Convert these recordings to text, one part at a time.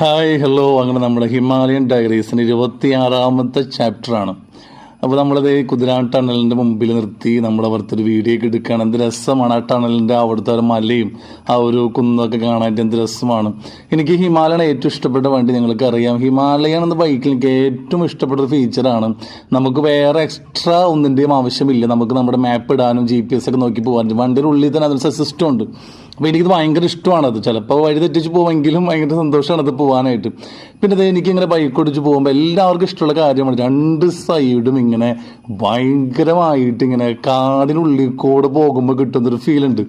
Hi hello. അങ്ങനെ നമ്മുടെ Himalayan ഡയറീസിന് 26ാമത്തെ ചാപ്റ്ററാണ്. അപ്പോൾ നമ്മളത് കുതിരാൻ ടണലിൻ്റെ മുമ്പിൽ നിർത്തി നമ്മളവിടുത്തെ ഒരു വീഡിയോ ഒക്കെ എടുക്കുകയാണ്. എന്ത് രസമാണ് ആ ടണലിൻ്റെ അവിടുത്തെ ഒരു മലയും ആ ഒരു കുന്നൊക്കെ കാണാനായിട്ട് എന്ത് രസമാണ്. എനിക്ക് ഹിമാലയാണ് ഏറ്റവും ഇഷ്ടപ്പെട്ട വണ്ടി. നിങ്ങൾക്ക് അറിയാം, ഹിമാലയൻ എന്ന ബൈക്കിൽ എനിക്ക് ഏറ്റവും ഇഷ്ടപ്പെട്ട ഒരു ഫീച്ചറാണ്, നമുക്ക് വേറെ എക്സ്ട്രാ ഒന്നിൻ്റെയും ആവശ്യമില്ല. നമുക്ക് നമ്മുടെ മാപ്പ് ഇടാനും GPS ഒക്കെ നോക്കി പോകാൻ വണ്ടിയുടെ ഉള്ളിൽ തന്നെ അതിന് സിസ്റ്റം ഉണ്ട്. അപ്പോൾ എനിക്കിത് ഭയങ്കര ഇഷ്ടമാണത്. ചിലപ്പോൾ വഴി തെറ്റിച്ച് പോവെങ്കിലും ഭയങ്കര സന്തോഷമാണ് അത് പോകാനായിട്ട്. പിന്നെ ഇത് എനിക്കിങ്ങനെ ബൈക്ക് ഓടിച്ച് പോകുമ്പോൾ എല്ലാവർക്കും ഇഷ്ടമുള്ള കാര്യമാണ്, രണ്ട് സൈഡും ഇങ്ങനെ ഭയങ്കരമായിട്ട് ഇങ്ങനെ കാടിനുള്ളിൽ കൂടെ പോകുമ്പോൾ കിട്ടുന്നൊരു ഫീലുണ്ട്.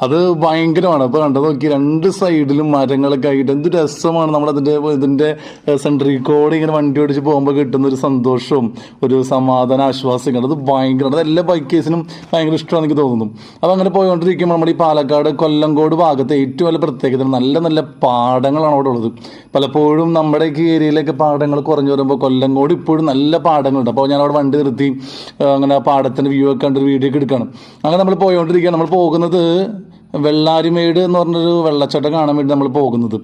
അത് ഭയങ്കരമാണ്. അപ്പോൾ കണ്ടു നോക്കി, രണ്ട് സൈഡിലും മരങ്ങളൊക്കെ ആയിട്ട് എന്ത് രസമാണ്. ഇതിൻ്റെ സെൻട്രിൽ കൂടെ ഇങ്ങനെ വണ്ടി ഓടിച്ച് പോകുമ്പോൾ കിട്ടുന്ന ഒരു സന്തോഷവും ഒരു സമാധാന ആശ്വാസം അത് ഭയങ്കര, അത് എല്ലാ ബൈക്കേഴ്സിനും ഭയങ്കര ഇഷ്ടമാണെന്ന് എനിക്ക് തോന്നുന്നു. അപ്പോൾ അങ്ങനെ പോയിക്കൊണ്ടിരിക്കുമ്പോൾ നമ്മുടെ ഈ പാലക്കാട് കൊല്ലങ്കോട് ഭാഗത്ത് ഏറ്റവും വലിയ പ്രത്യേകത നല്ല നല്ല പാടങ്ങളാണ് അവിടെ ഉള്ളത്. പലപ്പോഴും നമ്മുടെ ഈ ഏരിയയിലൊക്കെ പാടങ്ങൾ കുറഞ്ഞു വരുമ്പോൾ കൊല്ലങ്കോട് ഇപ്പോഴും നല്ല പാടങ്ങളുണ്ട്. അപ്പോൾ ഞാൻ അവിടെ വണ്ടി നിർത്തി അങ്ങനെ ആ പാടത്തിൻ്റെ വ്യൂ ഒക്കെ കണ്ടൊരു വീഡിയോ ഒക്കെ എടുക്കുകയാണ്. അങ്ങനെ നമ്മൾ പോയിക്കൊണ്ടിരിക്കുകയാണ്. നമ്മൾ പോകുന്നത് വെള്ളാരിമേട് എന്ന് പറഞ്ഞൊരു വെള്ളച്ചാട്ടം കാണാൻ വേണ്ടി നമ്മൾ പോകുന്നത്.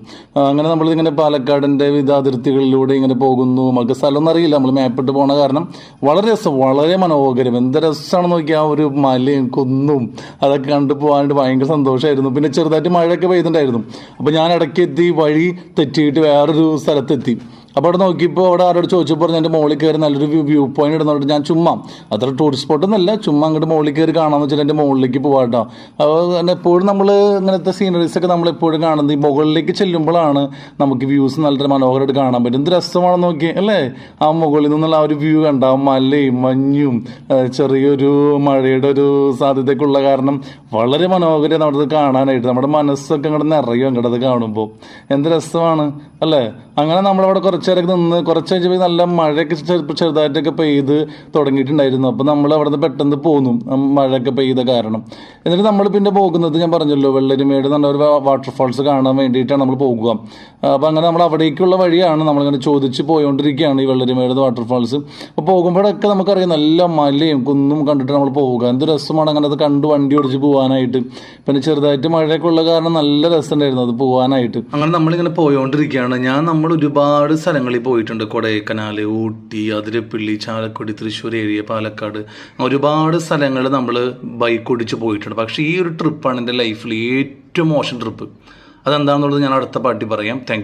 അങ്ങനെ നമ്മളിങ്ങനെ പാലക്കാടിൻ്റെ വിവിധ അതിർത്തികളിലൂടെ ഇങ്ങനെ പോകുന്നു. നമുക്ക് സ്ഥലമൊന്നും അറിയില്ല, നമ്മൾ മാപ്പിട്ട് പോണ കാരണം വളരെ രസം, വളരെ മനോഹരം. എന്ത് രസമാണെന്ന് നോക്കിയാൽ ആ ഒരു മലയും കുന്നും അതൊക്കെ കണ്ടു പോകാനായിട്ട് ഭയങ്കര സന്തോഷമായിരുന്നു. പിന്നെ ചെറുതായിട്ട് മഴയൊക്കെ പെയ്തിട്ടുണ്ടായിരുന്നു. അപ്പോൾ ഞാൻ ഇടയ്ക്ക് എത്തി വഴി തെറ്റിയിട്ട് വേറൊരു സ്ഥലത്തെത്തി. അപ്പോൾ അവിടെ നോക്കിയപ്പോൾ അവിടെ ആരോട് ചോദിച്ചപ്പോൾ എൻ്റെ മുകളിൽ കയറി നല്ലൊരു വ്യൂ പോയിന്റ് ഇടുന്നുണ്ട്. ഞാൻ ചുമ്മാ, അത്ര ടൂറിസ്റ്റ് സ്പോട്ടൊന്നുമല്ല, ചുമ്മാ അങ്ങോട്ട് മുകളിൽ കയറി കാണാമെന്ന് വെച്ചാൽ എൻ്റെ മുകളിലേക്ക് പോകാട്ടോ. അപ്പോൾ എപ്പോഴും നമ്മൾ ഇങ്ങനത്തെ സീനറീസൊക്കെ നമ്മളെപ്പോഴും കാണുന്നത് ഈ മുകളിലേക്ക് ചെല്ലുമ്പോഴാണ് നമുക്ക് വ്യൂസ് നല്ല മനോഹരമായിട്ട് കാണാൻ പറ്റും. എന്ത് രസമാണെന്ന് നോക്കി അല്ലേ, ആ മുകളിൽ നിന്നുള്ള ആ ഒരു വ്യൂ കണ്ട, ആ മലയും മഞ്ഞും ചെറിയൊരു മഴയുടെ ഒരു സാധ്യതയൊക്കെ ഉള്ള കാരണം വളരെ മനോഹരമാണ് അവിടെ കാണാനായിട്ട്. നമ്മുടെ മനസ്സൊക്കെ അങ്ങോട്ട് നിറയും അങ്ങോട്ട് അത് കാണുമ്പോൾ. എന്ത് രസമാണ് അല്ലേ. അങ്ങനെ നമ്മളവിടെ കുറച്ചേരൊക്കെ നിന്ന് കുറച്ച് കഴിഞ്ഞപ്പോൾ നല്ല മഴയൊക്കെ ചെറുതായിട്ടൊക്കെ പെയ്ത് തുടങ്ങിയിട്ടുണ്ടായിരുന്നു. അപ്പോൾ നമ്മൾ അവിടെ നിന്ന് പെട്ടെന്ന് പോന്നു, മഴയൊക്കെ പെയ്ത കാരണം. എന്നിട്ട് നമ്മൾ പിന്നെ പോകുന്നത് ഞാൻ പറഞ്ഞല്ലോ, വെള്ളരിമേട് എന്ന് പറഞ്ഞ ഒരു വാട്ടർഫാൾസ് കാണാൻ വേണ്ടിയിട്ടാണ് നമ്മൾ പോകുക. അപ്പോൾ അങ്ങനെ നമ്മൾ അവിടേക്കുള്ള വഴിയാണ് നമ്മളിങ്ങനെ ചോദിച്ച് പോയോണ്ടിരിക്കുകയാണ് ഈ വെള്ളരിമേട് വാട്ടർഫാൾസ്. അപ്പോൾ പോകുമ്പോഴൊക്കെ നമുക്കറിയാം നല്ല മലയും കുന്നും കണ്ടിട്ട് നമ്മൾ പോവുക. എന്ത് രസമാണ് അങ്ങനെ അത് കണ്ട് വണ്ടി ഓടിച്ച് പോകാനായിട്ട്. പിന്നെ ചെറുതായിട്ട് മഴയൊക്കെ ഉള്ള കാരണം നല്ല രസമുണ്ടായിരുന്നു അത് പോകാനായിട്ട്. അങ്ങനെ നമ്മളിങ്ങനെ പോയോണ്ടിരിക്കുകയാണ്. നമ്മൾ ഒരുപാട് സ്ഥലങ്ങളിൽ പോയിട്ടുണ്ട്. കൊടൈക്കനാൽ, ഊട്ടി, അതിരപ്പള്ളി, ചാലക്കുടി, തൃശ്ശൂർ ഏരിയ, പാലക്കാട്, ഒരുപാട് സ്ഥലങ്ങൾ നമ്മൾ ബൈക്ക് ഓടിച്ച് പോയിട്ടുണ്ട്. പക്ഷേ ഈ ഒരു ട്രിപ്പാണ് എൻ്റെ ലൈഫിൽ ഏറ്റവും മോശം ട്രിപ്പ്. അതെന്താണെന്നുള്ളത് ഞാൻ അടുത്ത പാർട്ടി പറയാം. Thank you.